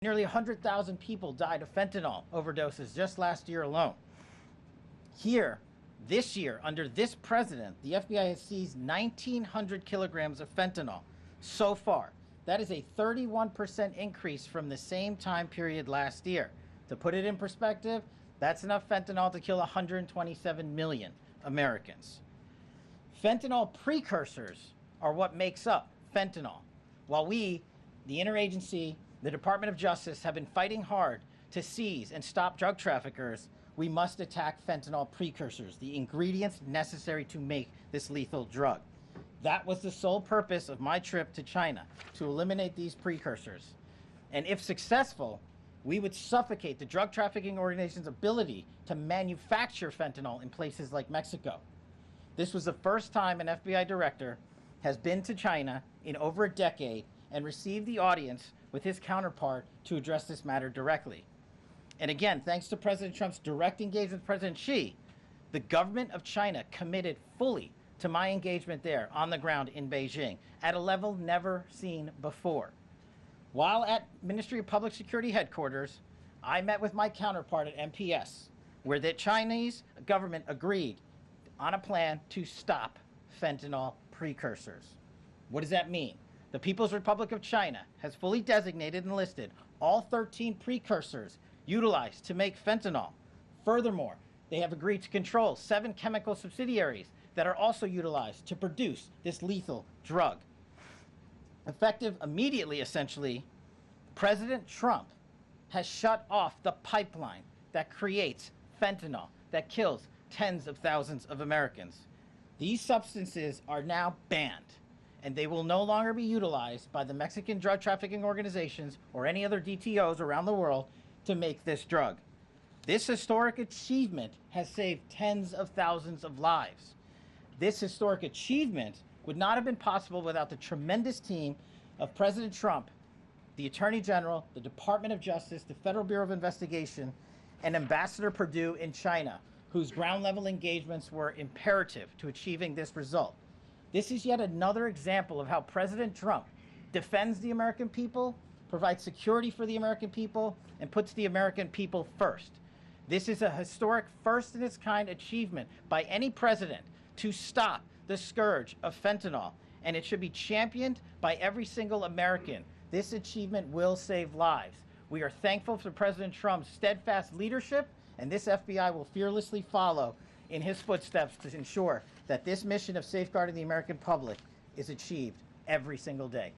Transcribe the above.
Nearly 100,000 people died of fentanyl overdoses just last year alone. Here, this year, under this president, the FBI has seized 1,900 kilograms of fentanyl so far. That is a 31% increase from the same time period last year. To put it in perspective, that's enough fentanyl to kill 127 million Americans. Fentanyl precursors are what makes up fentanyl. While we, the interagency, the Department of Justice, have been fighting hard to seize and stop drug traffickers, we must attack fentanyl precursors, the ingredients necessary to make this lethal drug. That was the sole purpose of my trip to China, to eliminate these precursors. And if successful, we would suffocate the drug trafficking organization's ability to manufacture fentanyl in places like Mexico. This was the first time an FBI director has been to China in over a decade and received the audience with his counterpart to address this matter directly. And again, thanks to President Trump's direct engagement with President Xi, the government of China committed fully to my engagement there on the ground in Beijing at a level never seen before. While at Ministry of Public Security headquarters, I met with my counterpart at MPS, where the Chinese government agreed on a plan to stop fentanyl precursors. What does that mean? The People's Republic of China has fully designated and listed all 13 precursors utilized to make fentanyl. Furthermore, they have agreed to control 7 chemical subsidiaries that are also utilized to produce this lethal drug. Effective immediately, essentially, President Trump has shut off the pipeline that creates fentanyl that kills tens of thousands of Americans. These substances are now banned, and they will no longer be utilized by the Mexican drug trafficking organizations or any other DTOs around the world to make this drug. This historic achievement has saved tens of thousands of lives. This historic achievement would not have been possible without the tremendous team of President Trump, the Attorney General, the Department of Justice, the Federal Bureau of Investigation, and Ambassador Perdue in China, whose ground-level engagements were imperative to achieving this result. This is yet another example of how President Trump defends the American people, provides security for the American people, and puts the American people first. This is a historic first-in-its-kind achievement by any president to stop the scourge of fentanyl, and it should be championed by every single American. This achievement will save lives. We are thankful for President Trump's steadfast leadership, and this FBI will fearlessly follow in his footsteps to ensure that this mission of safeguarding the American public is achieved every single day.